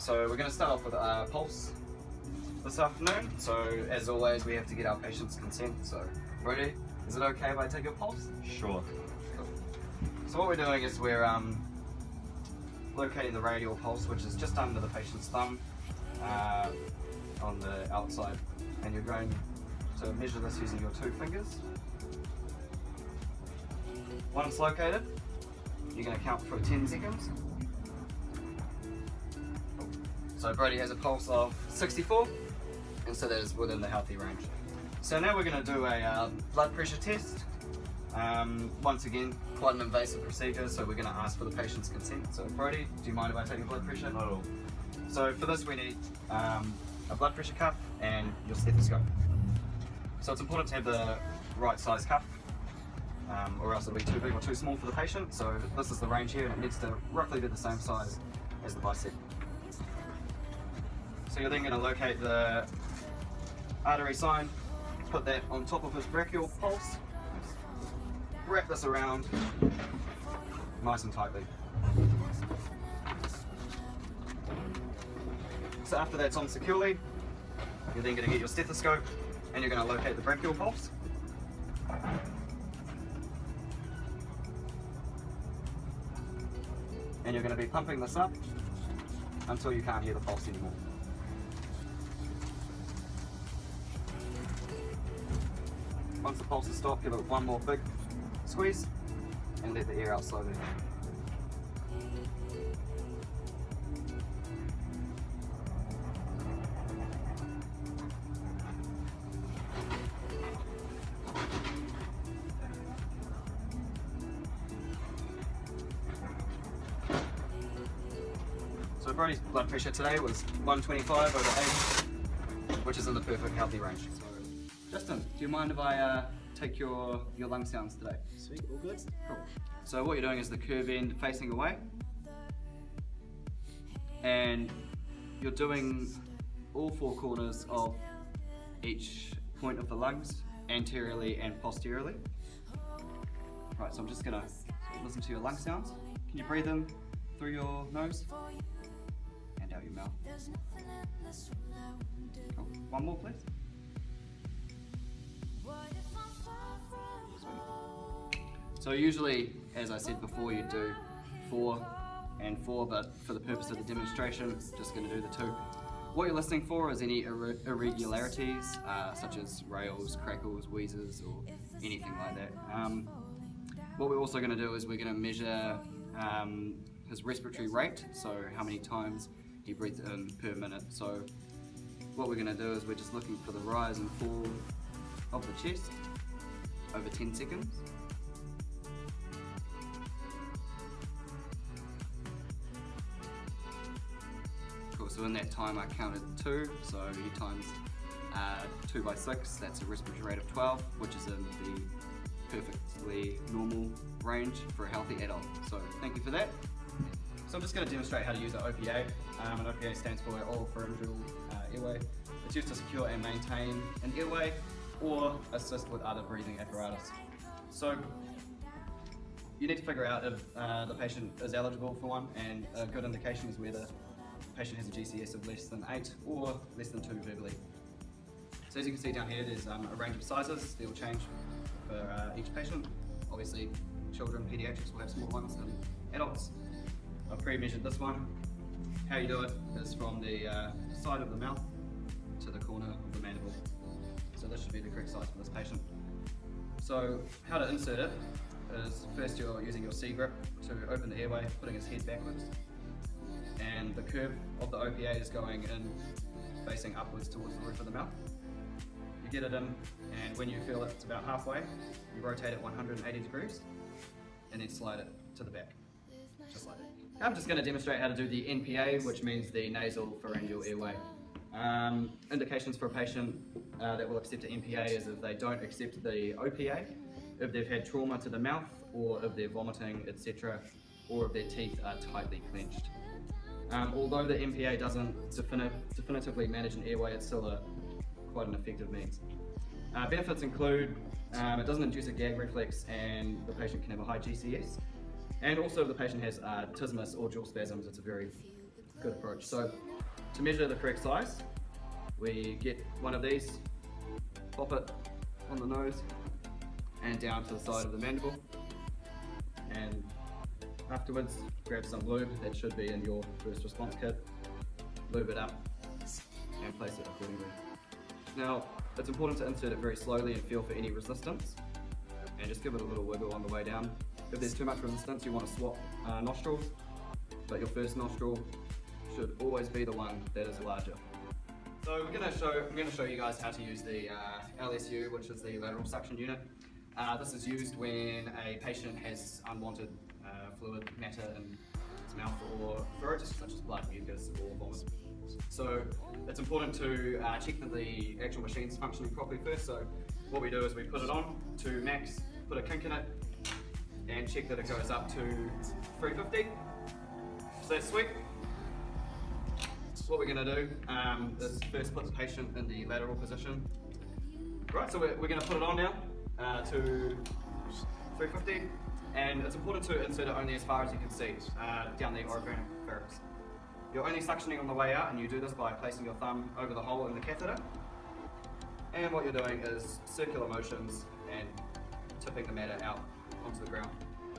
So we're going to start off with a pulse this afternoon. So as always, we have to get our patient's consent. So Brody, is it okay if I take your pulse? Sure. Cool. So what we're doing is we're locating the radial pulse, which is just under the patient's thumb on the outside, and you're going to measure this using your 2 fingers. Once located, you're going to count for 10 seconds. So Brody has a pulse of 64, and so that is within the healthy range. So now we're going to do a blood pressure test. Once again, quite an invasive procedure, so we're going to ask for the patient's consent. So Brody, do you mind if I take your blood pressure? Not at all. So for this we need a blood pressure cuff and your stethoscope. So it's important to have the right size cuff, or else it'll be too big or too small for the patient. So this is the range here, and it needs to roughly be the same size as the bicep. So you're then going to locate the artery sign, put that on top of his brachial pulse, wrap this around nice and tightly. So after that's on securely, you're then going to get your stethoscope and you're going to locate the brachial pulse. And you're going to be pumping this up until you can't hear the pulse anymore. Once the pulse is stopped, give it one more big squeeze and let the air out slowly. So Brody's blood pressure today was 125 over 80, which is in the perfect healthy range. So, Justin, do you mind if I take your lung sounds today? Sweet, all good. Cool. So what you're doing is the curve end facing away, and you're doing all 4 corners of each point of the lungs, anteriorly and posteriorly. Right, so I'm just gonna listen to your lung sounds. Can you breathe in through your nose and out your mouth? Cool. One more, please. So usually, as I said before, you do 4 and 4, but for the purpose of the demonstration, just going to do the 2. What you're listening for is any irregularities, such as rails, crackles, wheezes, or anything like that. What we're also going to do is we're going to measure his respiratory rate, so how many times he breathes in per minute. So what we're going to do is we're just looking for the rise and fall of the chest over 10 seconds. Cool, so in that time I counted 2, so you times 2 by 6, that's a respiratory rate of 12, which is in the perfectly normal range for a healthy adult. So thank you for that. So I'm just going to demonstrate how to use an OPA. An OPA stands for oral pharyngeal airway. It's used to secure and maintain an airway or assist with other breathing apparatus. So you need to figure out if the patient is eligible for one, and a good indication is whether the patient has a GCS of less than 8 or less than 2 verbally. So as you can see down here, there's a range of sizes. They will change for each patient. Obviously, children, pediatrics will have smaller ones than adults. I've pre-measured this one. How you do it is from the side of the mouth to the corner of the mandible. So this should be the correct size for this patient. So how to insert it is first you're using your C grip to open the airway, putting his head backwards. And the curve of the OPA is going in, facing upwards towards the roof of the mouth. You get it in, and when you feel it's about halfway, you rotate it 180 degrees, and then slide it to the back, just like that. I'm just going to demonstrate how to do the NPA, which means the nasal pharyngeal airway. Indications for a patient that will accept an NPA is if they don't accept the OPA, if they've had trauma to the mouth, or if they're vomiting, etc., or if their teeth are tightly clenched. Although the NPA doesn't definitively manage an airway, it's still quite an effective means. Benefits include it doesn't induce a gag reflex, and the patient can have a high GCS. And also if the patient has tismus or jaw spasms, it's a very good approach. So To measure the correct size, we get one of these, pop it on the nose and down to the side of the mandible, and afterwards grab some lube that should be in your first response kit, lube it up and place it accordingly. Now, it's important to insert it very slowly and feel for any resistance, and just give it a little wiggle on the way down. If there's too much resistance, you want to swap nostrils, but your first nostril should always be the one that is larger. So I'm going to show you guys how to use the LSU, which is the lateral suction unit. This is used when a patient has unwanted fluid matter in his mouth or throat, such as blood, mucus, or vomit. So it's important to check that the actual machine's functioning properly first. So what we do is we put it on to max, put a kink in it, and check that it goes up to 350. So that's sweet. What we're going to do is first put the patient in the lateral position. Right, so we're going to put it on now to 350, and it's important to insert it only as far as you can see down the oropharynx. You're only suctioning on the way out, and you do this by placing your thumb over the hole in the catheter. And what you're doing is circular motions and tipping the matter out onto the ground.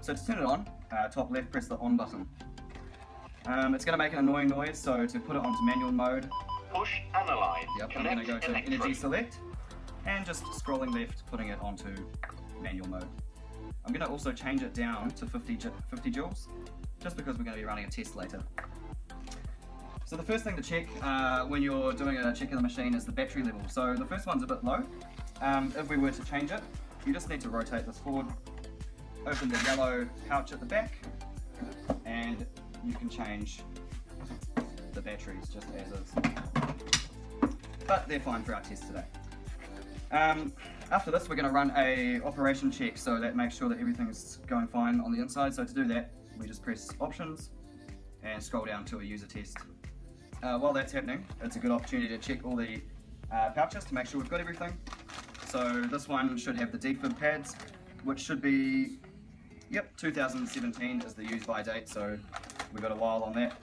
So to turn it on, top left, press the on button. It's going to make an annoying noise, so to put it onto manual mode, push analyze. Yep, I'm going to go to energy select, and just scrolling left, putting it onto manual mode. I'm going to also change it down to 50 joules, just because we're going to be running a test later. So the first thing to check when you're doing a check of the machine is the battery level. So the first one's a bit low. If we were to change it, you just need to rotate this forward, open the yellow pouch at the back, and you can change the batteries just as is. But they're fine for our test today. After this, we're going to run a operation check, so that makes sure that everything's going fine on the inside. So to do that, we just press options and scroll down to a user test. While that's happening, it's a good opportunity to check all the pouches to make sure we've got everything. So this one should have the defib pads, which should be, yep, 2017 is the use by date, so we've got a while on that.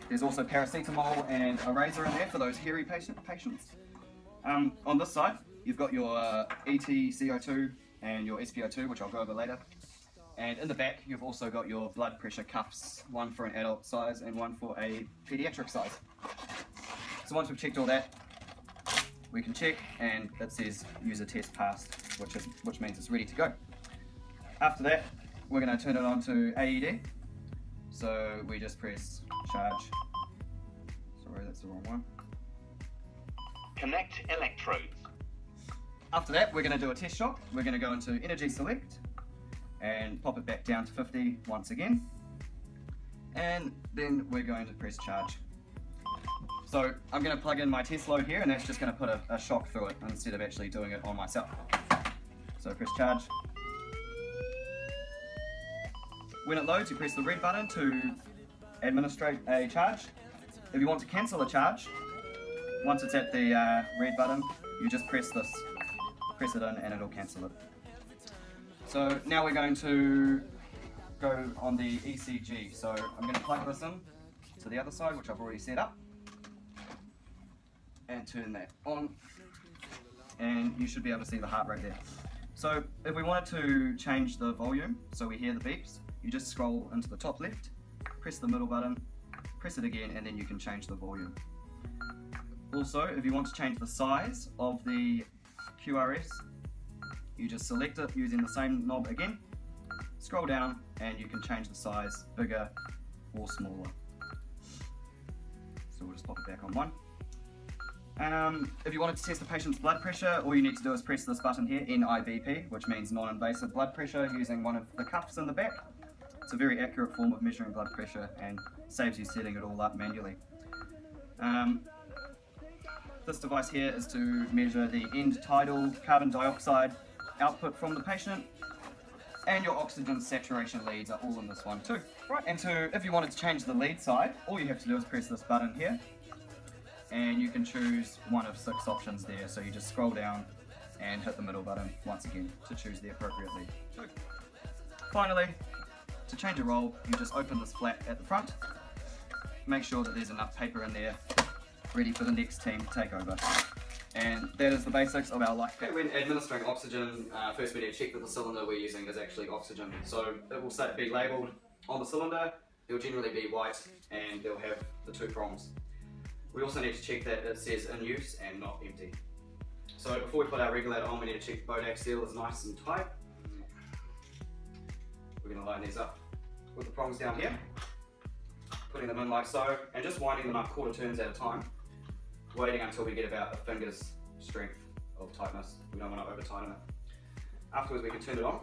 There's also paracetamol and a razor in there for those hairy patients. On this side, you've got your ET-CO2 and your SpO2, which I'll go over later. And in the back, you've also got your blood pressure cuffs, one for an adult size and one for a pediatric size. So once we've checked all that, we can check, and it says user test passed, which means it's ready to go. After that, we're going to turn it on to AED. So we just press charge. Sorry, that's the wrong one. Connect electrodes. After that, we're going to do a test shot. We're going to go into energy select and pop it back down to 50 once again. And then we're going to press charge. So I'm going to plug in my test load here, and that's just going to put a shock through it instead of actually doing it on myself. So press charge. When it loads, you press the red button to administrate a charge. If you want to cancel a charge, once it's at the red button, you just press this. Press it in and it'll cancel it. So now we're going to go on the ECG. So I'm going to plug this in to the other side, which I've already set up, and turn that on, and you should be able to see the heart rate there. So if we wanted to change the volume, so we hear the beeps, you just scroll into the top left, press the middle button, press it again, and then you can change the volume. Also, if you want to change the size of the QRS, you just select it using the same knob again, scroll down, and you can change the size bigger or smaller. So we'll just pop it back on one. If you wanted to test the patient's blood pressure, all you need to do is press this button here, NIBP, which means non-invasive blood pressure, using one of the cuffs in the back. It's a very accurate form of measuring blood pressure and saves you setting it all up manually. This device here is to measure the end tidal carbon dioxide output from the patient, and your oxygen saturation leads are all in this one too. Right, and if you wanted to change the lead side, all you have to do is press this button here, and you can choose one of 6 options there. So you just scroll down and hit the middle button once again to choose the appropriate lead. Finally, to change a roll, you just open this flap at the front, make sure that there's enough paper in there ready for the next team to take over. And that is the basics of our life pack. When administering oxygen, first we need to check that the cylinder we're using is actually oxygen. So it will be labelled on the cylinder, it will generally be white, and they'll have the 2 prongs. We also need to check that it says in use and not empty. So before we put our regulator on, we need to check the Bodac seal is nice and tight. We're going to line these up with the prongs down here, putting them in like so, and just winding them up quarter turns at a time, waiting until we get about a finger's strength of tightness. We don't want to over tighten it. Afterwards we can turn it on,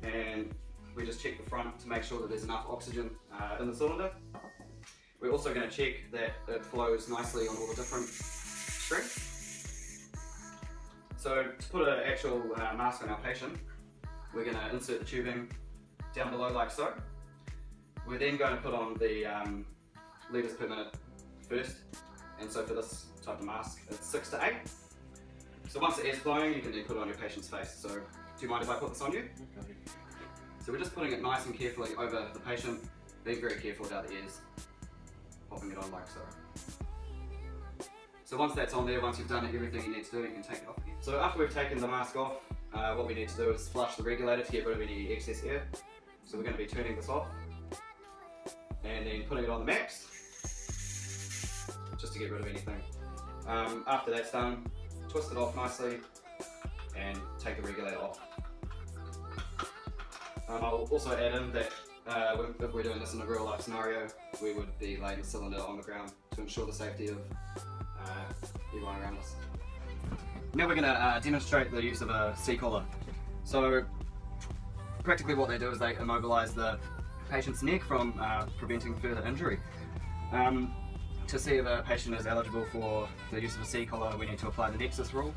and we just check the front to make sure that there's enough oxygen in the cylinder. We're also going to check that it flows nicely on all the different strengths. So to put an actual mask on our patient, we're going to insert the tubing down below like so. We're then going to put on the litres per minute first, and so for this type of mask it's 6 to 8. So once the air's flowing, you can then put it on your patient's face. So do you mind if I put this on you? Okay. So we're just putting it nice and carefully over the patient, being very careful about the ears, popping it on like so. So once that's on there, once you've done everything you need to do, you can take it off again. So after we've taken the mask off, what we need to do is flush the regulator to get rid of any excess air. So we're going to be turning this off and then putting it on the max just to get rid of anything. After that's done, twist it off nicely and take the regulator off. I'll also add in that if we're doing this in a real life scenario, we would be laying the cylinder on the ground to ensure the safety of everyone around us. Now we're going to demonstrate the use of a C-collar. So practically what they do is they immobilise the patient's neck from preventing further injury. To see if a patient is eligible for the use of a C-collar, we need to apply the Nexus rule.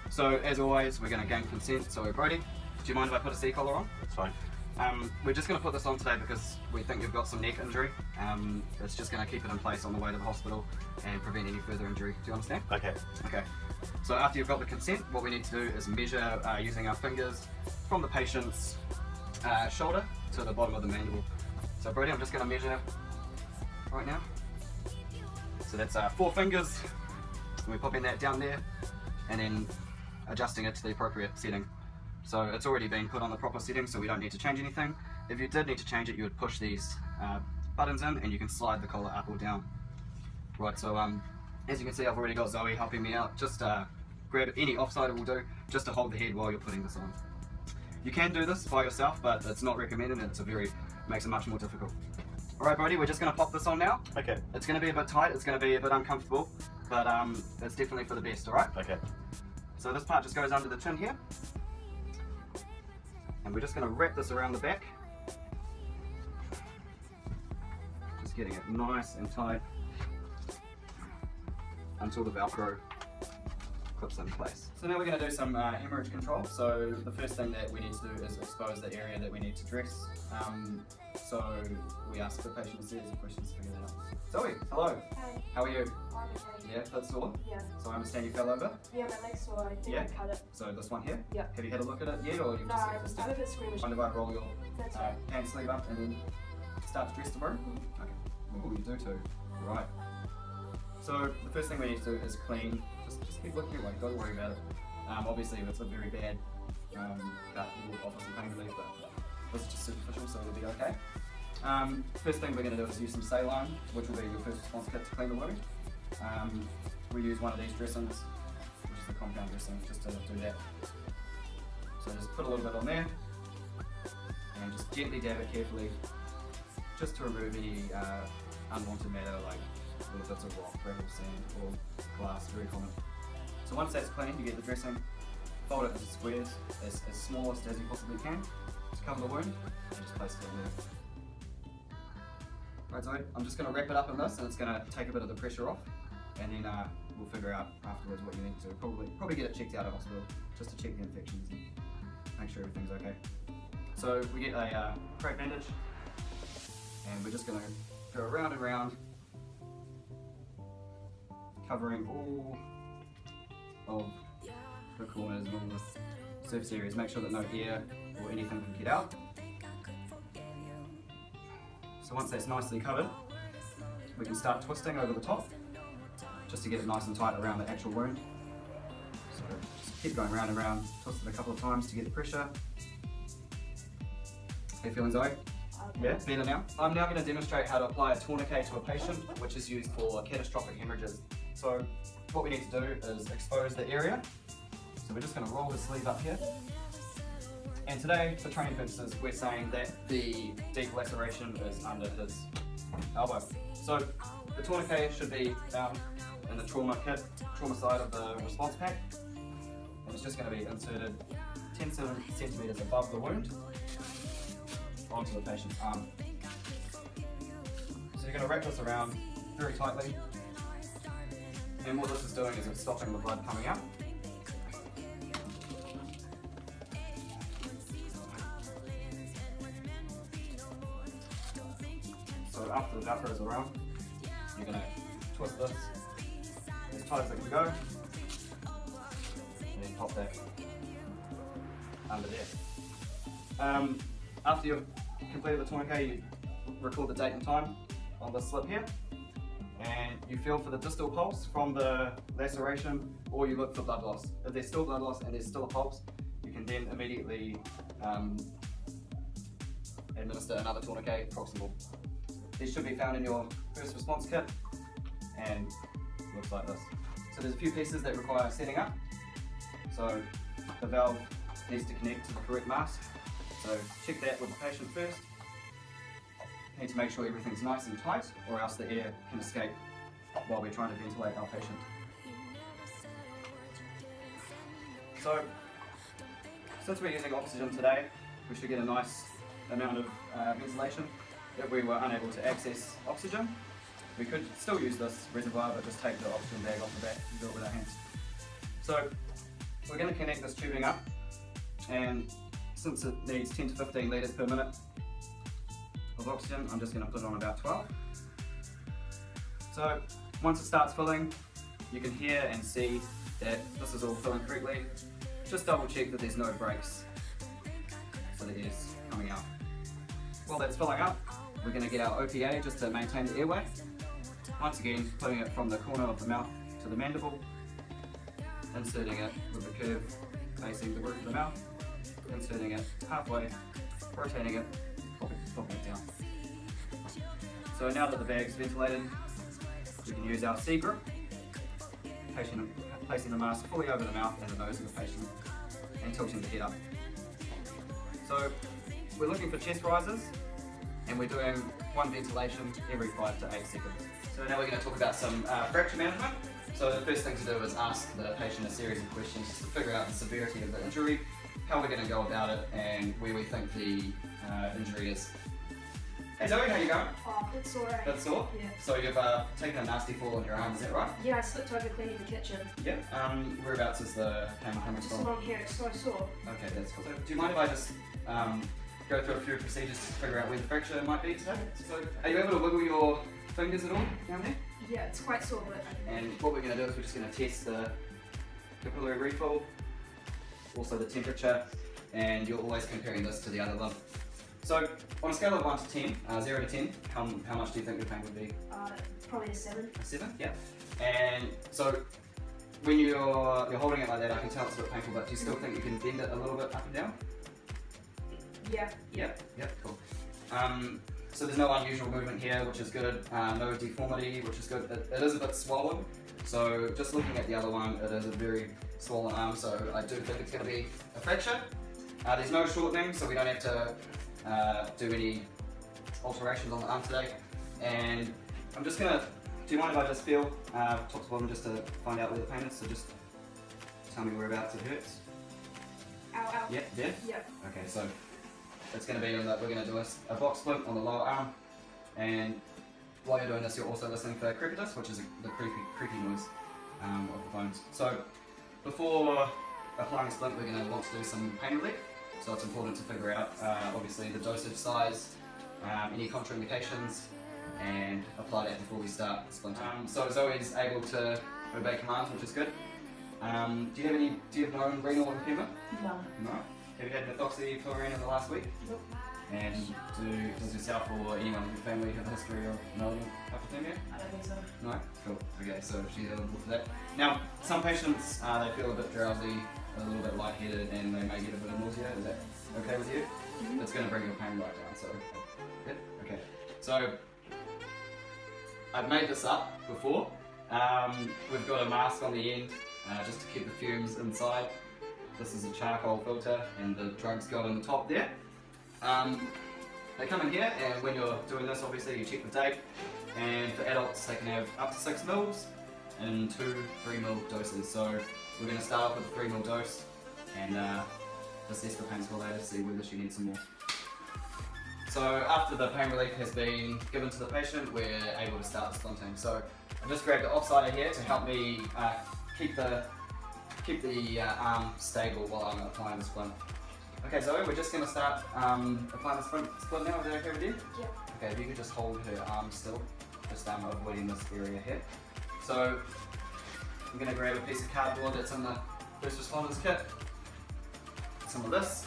So as always, we're going to gain consent. So Brody, do you mind if I put a C-collar on? That's fine. We're just going to put this on today because we think you've got some neck injury. It's just going to keep it in place on the way to the hospital and prevent any further injury. Do you understand? Okay. Okay. So after you've got the consent, what we need to do is measure using our fingers from the patient's shoulder to the bottom of the mandible. So Brody, I'm just going to measure right now. So that's 4 fingers. We're popping that down there and then adjusting it to the appropriate setting. So it's already been put on the proper setting, so we don't need to change anything. If you did need to change it, you would push these buttons in and you can slide the collar up or down. Right, so as you can see, I've already got Zoe helping me out. Just grab any offside will do, just to hold the head while you're putting this on. You can do this by yourself, but it's not recommended and makes it much more difficult. Alright Brody, we're just going to pop this on now. Okay. It's going to be a bit tight, it's going to be a bit uncomfortable, but it's definitely for the best, alright? Okay. So this part just goes under the chin here. And we're just going to wrap this around the back. Just getting it nice and tight until the Velcro clips in place. So now we're going to do some hemorrhage control. So the first thing that we need to do is expose the area that we need to dress. So we ask the patient a series of questions to figure that out. Zoe, hello. Hi. How are you? I'm okay. Yeah, that's sore? Yeah. So I understand you fell over? Yeah, my leg's sore. I think Yeah. I cut it. So this one here? Yeah. Have you had a look at it yet, or you've No, just I'm a bit squeamish. Mind if I roll your That's right. pants sleeve up and then start to dress the wound? Okay. Oh, you do too. Right. So the first thing we need to do is clean. Just keep looking away. Don't worry about it. Obviously, if it's a very bad cut, you will offer some pain relief, but this is just superficial, so it'll be okay. First thing we're going to do is use some saline, which will be your first response kit to clean the wound. We use one of these dressings, which is the compound dressing, just to do that. So just put a little bit on there, and just gently dab it carefully, just to remove any unwanted matter like little bits of rock, gravel, sand, or glass, very common. So once that's clean, you get the dressing, fold it into squares, as smallest as you possibly can, to cover the wound, and just place it in there. Right, so I'm just going to wrap it up in this, and it's going to take a bit of the pressure off, and then we'll figure out afterwards what you need to do. Probably get it checked out at hospital, just to check the infections and make sure everything's okay. So we get a crape bandage, and we're just going to go around and round, covering all of the corners and all the surface areas. Make sure that no air or anything can get out. So once that's nicely covered, we can start twisting over the top, just to get it nice and tight around the actual wound. So just keep going round and round, twist it a couple of times to get the pressure. How you feeling, Zoe? Yeah, better now. I'm now going to demonstrate how to apply a tourniquet to a patient, which is used for catastrophic hemorrhages. So what we need to do is expose the area. So we're just going to roll the sleeve up here. And today, for training purposes, we're saying that the deep laceration is under his elbow. So the tourniquet should be found in the trauma side of the response pack. And it's just going to be inserted 10 centimeters above the wound onto the patient's arm. So you're going to wrap this around very tightly. And what this is doing is it's stopping the blood coming out. So after the Velcro is around, you're going to twist this as tight as it can go, and then pop that under there. After you've completed the tourniquet, you record the date and time on the slip here, and you feel for the distal pulse from the laceration, or you look for blood loss. If there's still blood loss and there's still a pulse, you can then immediately administer another tourniquet proximal. These should be found in your first response kit, and it looks like this. So there's a few pieces that require setting up. So the valve needs to connect to the correct mask. So check that with the patient first. You need to make sure everything's nice and tight, or else the air can escape while we're trying to ventilate our patient. So since we're using oxygen today, we should get a nice amount of ventilation. If we were unable to access oxygen, we could still use this reservoir, but just take the oxygen bag off the back and do it with our hands. So we're going to connect this tubing up, and since it needs 10 to 15 litres per minute of oxygen, I'm just going to put it on about 12. So once it starts filling, you can hear and see that this is all filling correctly. Just double check that there's no breaks so the air's coming out. While that's filling up, we're going to get our OPA just to maintain the airway. Once again, putting it from the corner of the mouth to the mandible, inserting it with the curve facing the roof of the mouth, inserting it halfway, rotating it, popping it down. So now that the bag's ventilated, we can use our C grip, placing the mask fully over the mouth and the nose of the patient, and tilting the head up. So we're looking for chest rises, and we're doing one ventilation every 5 to 8 seconds. So now we're going to talk about some fracture management. So the first thing to do is ask the patient a series of questions just to figure out the severity of the injury, how we're going to go about it, and where we think the injury is. Hey Zoe, how you going? Oh, it's alright. That's sore? Yeah. So you've taken a nasty fall on your arm, is that right? Yeah, I slipped over cleaning the kitchen. Yep. Whereabouts is the pain coming Just from? along here, it's so sore. Okay, that's cool. So do you mind if I just go through a few procedures to figure out where the fracture might be today? So are you able to wiggle your fingers at all down there? Yeah, it's quite sore, but And what we're going to do is we're just going to test the capillary refill, also the temperature, and you're always comparing this to the other limb. So on a scale of 1 to 10, 0 to 10, how much do you think your pain would be? probably a 7. A 7? Yeah. And so when you're holding it like that, I can tell it's a bit painful, but do you still think you can bend it a little bit up and down? Yeah. Yep, cool. So there's no unusual movement here, which is good. No deformity, which is good. It is a bit swollen. So just looking at the other one, it is a very swollen arm, so I do think it's going to be a fracture. There's no shortening, so we don't have to do any alterations on the arm today. And I'm just going to, do you mind if I just feel top to bottom just to find out where the pain is? So just tell me whereabouts it hurts. Ow, ow. Yeah, there? Yep. Okay, so it's going to be on that. We're going to do a box splint on the lower arm, and while you're doing this, you're also listening for crepitus, which is the creaky noise of the bones. So before applying a splint, we're going to want to do some pain relief. So it's important to figure out, obviously, the dosage size, any contraindications, and apply that before we start splinting. So Zoe's able to obey commands, which is good. Do you have known renal impairment? No. No. Have you had methoxyflurane in the last week? Nope. And does yourself or anyone in your family have a history of knowing hypothermia? I don't think so. No? Cool. Okay, so she's eligible for that. Now, some patients, they feel a bit drowsy, a little bit lightheaded, and they may get a bit of nausea. Is that okay with you? Mm-hmm. That's going to bring your pain right down, so... Yep, okay. So, I've made this up before. We've got a mask on the end, just to keep the fumes inside. This is a charcoal filter, and the drugs go in the top there. They come in here, and when you're doing this, obviously you check the date, and for adults they can have up to 6 mils in 2-3 mil doses. So we're going to start off with a 3 mil dose and assess the pain score later to see whether she needs some more. So after the pain relief has been given to the patient, we're able to start the splinting. So I just grabbed the offsider here to help me keep the arm stable while I'm applying the splint. Okay, Zoe, we're just going to start applying the splint now. Is that okay with you? Yep. Okay, if you could just hold her arm still, just avoiding this area here. So I'm going to grab a piece of cardboard that's in the first responders kit, some of this,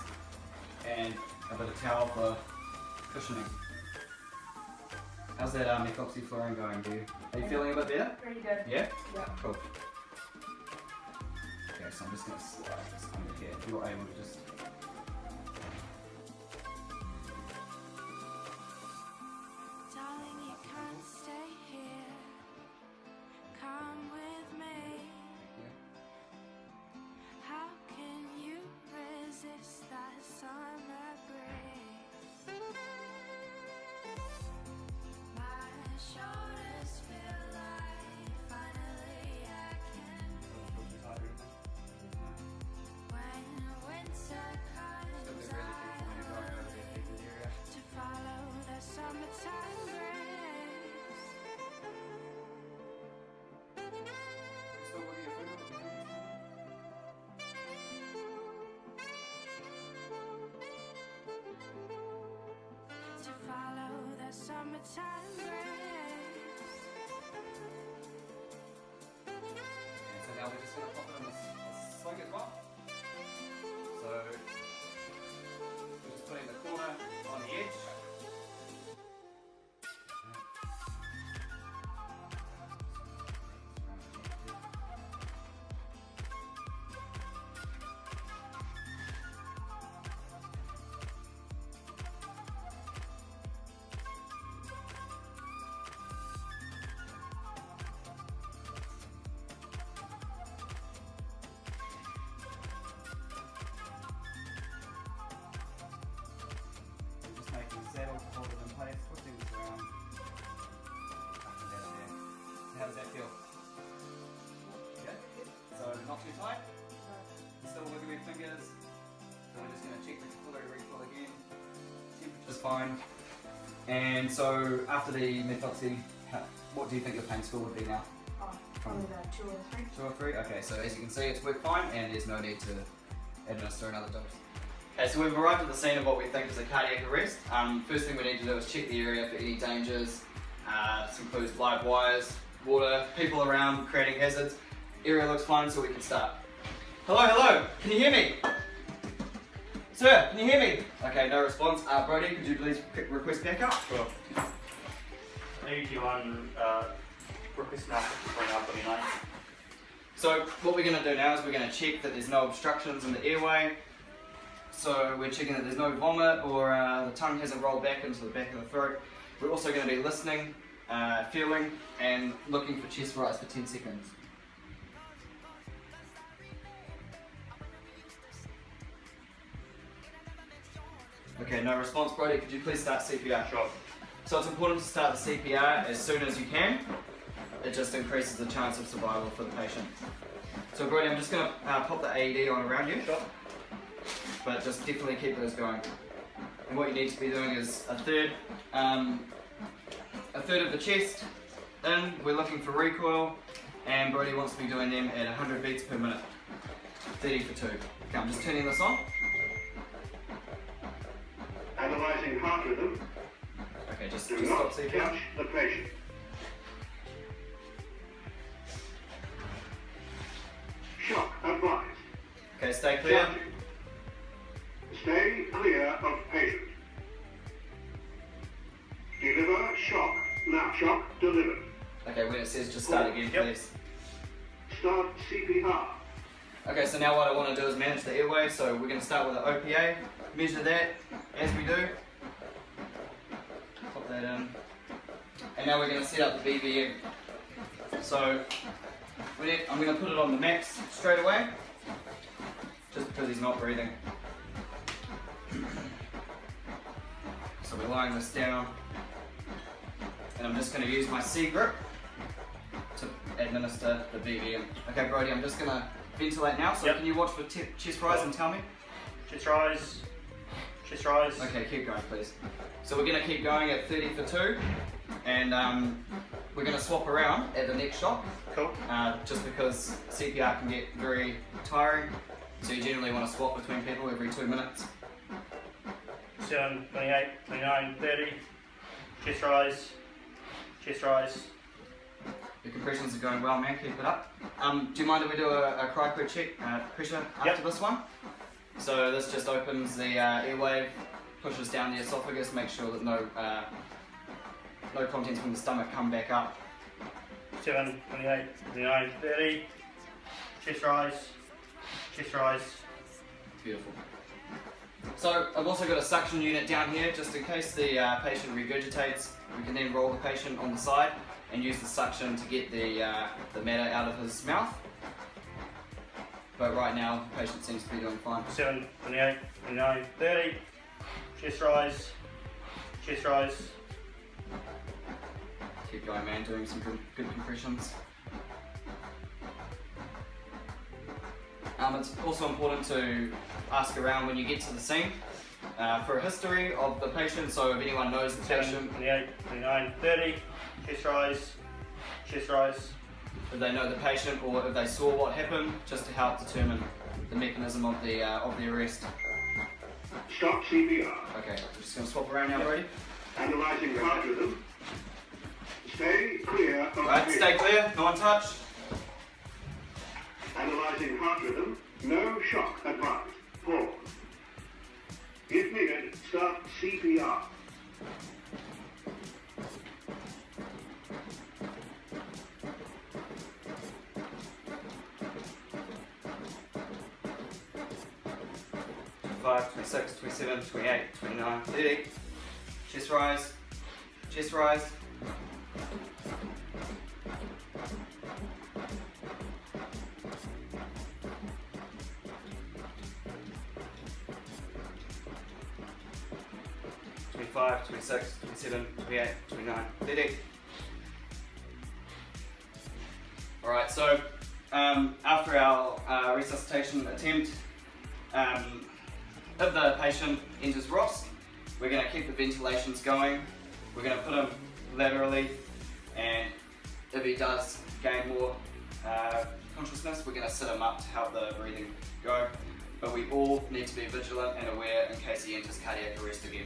and a bit of towel for cushioning. How's that methoxyflurane going? Are you feeling a bit better? Pretty good. Yeah? Yeah. Cool. Okay, so I'm just going to slide this under here. If you're able to just... Darling, you can't stay here. Come with me. How can you resist that summer breeze? My shoulders feel like finally I can breathe. When winter comes, to follow the summertime breeze. To follow the summertime breeze. So now we're just going to pop it in this sling as well. So we're just putting the corner on the edge. Just making a saddle to hold it in place, twisting this around, up and down there. So how does that feel? Good? So not too tight, still wiggle your fingers. So we're just going to check the capillary refill again. Temperature's fine. And so after the methoxy, what do you think your pain score would be now? Oh, probably about 2 or 3. 2 or 3? Okay, so as you can see it's worked fine and there's no need to administer another dose. Okay, so we've arrived at the scene of what we think is a cardiac arrest. First thing we need to do is check the area for any dangers. This includes live wires, water, people around creating hazards. Area looks fine, so we can start. Hello, hello, can you hear me? Sir, can you hear me? Okay, no response. Brody, could you please request backup? Sure. AG1 request now for now 29. So what we're going to do now is we're going to check that there's no obstructions in the airway. So we're checking that there's no vomit or the tongue hasn't rolled back into the back of the throat. We're also going to be listening, feeling and looking for chest rise for 10 seconds. Okay, no response. Brody, could you please start CPR? Sure. So it's important to start the CPR as soon as you can. It just increases the chance of survival for the patient. So Brody, I'm just going to pop the AED on around you. Sure. But just definitely keep those going. And what you need to be doing is a third of the chest in. We're looking for recoil, and Brody wants to be doing them at 100 beats per minute. 30 for 2. Okay, I'm just turning this on. Analyzing heart rhythm. Okay, just Do stop not CPR. touch the patient. Shock advised. Okay, stay clear. Touching. Stay clear of patient. Deliver shock. Now shock delivered. Okay, when it says just start again, Yep. please. Start CPR. Okay, so now what I want to do is manage the airway, so we're going to start with the OPA, measure that as we do, pop that in, and now we're going to set up the BVM. So I'm going to put it on the max straight away, just because he's not breathing. So we're lying this down, and I'm just going to use my C grip to administer the BVM. Okay, Brody, I'm just going to ventilate now, so Yep. can you watch for chest rise and tell me? Chest rise. Chest rise. Okay, keep going please. So we're going to keep going at 30 for 2, and we're going to swap around at the next shot, Cool. just because CPR can get very tiring, so you generally want to swap between people every 2 minutes. 7, 28, 29, 30. Chest rise. Chest rise. Your compressions are going well, man, keep it up. Do you mind if we do a cryo check, pressure after Yep. this one? So this just opens the airway, pushes down the esophagus, makes sure that no contents from the stomach come back up. 7, 28, 29, 30. Chest rise. Chest rise. Beautiful. So I've also got a suction unit down here, just in case the patient regurgitates. We can then roll the patient on the side and use the suction to get the matter out of his mouth. But right now, the patient seems to be doing fine. 7, 28, 29, 30. Chest rise. Chest rise. Keep going, man, doing some good compressions. It's also important to ask around when you get to the scene for a history of the patient, so if anyone knows the 7, patient, 28, 29, 30. Chest rise. Chest rise. if they know the patient or if they saw what happened, just to help determine the mechanism of the arrest. Stop CPR. Okay, we're just going to swap around now, Brady. Analyzing heart rhythm. Stay clear of Right, the stay clear, no one touch. Analyzing heart rhythm. No shock advised. Pause. If needed, start CPR. 25, 26, 27, 28, 29, 30. Chest rise, chest rise. Five, 26, 27, 28, 29, 30. Alright, so after our resuscitation attempt, if the patient enters ROS, we're going to keep the ventilations going. We're going to put him laterally, and if he does gain more consciousness, we're going to sit him up to help the breathing go. But we all need to be vigilant and aware in case he enters cardiac arrest again.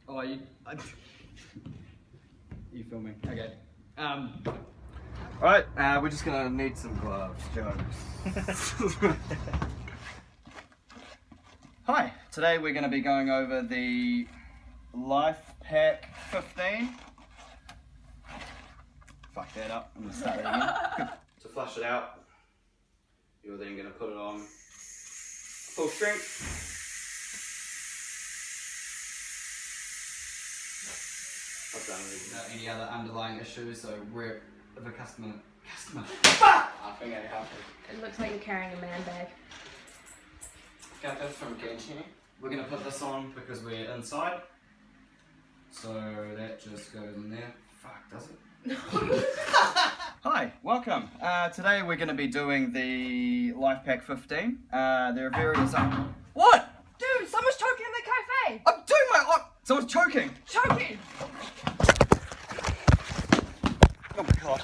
Oh, you filming? Okay. Alright, we're just gonna need some gloves, jokes. Hi, today we're gonna be going over the Life Pack 15. Fuck that up, I'm gonna start it again. To flush it out, you're then gonna put it on full strength. Without any other underlying issues, so we're if a customer. I think I have to. It looks like you're carrying a man bag. Got this from Genshin. We're gonna put this on because we're inside. So that just goes in there. Fuck, does it? Hi, welcome. Today we're gonna be doing the Life Pack 15. There are various. What? Dude, someone's choking in the cafe! I'm doing my. Someone's choking. Choking! Oh my god.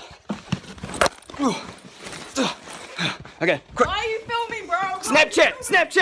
Okay, quick. Why are you filming, bro? Snapchat! Snapchat!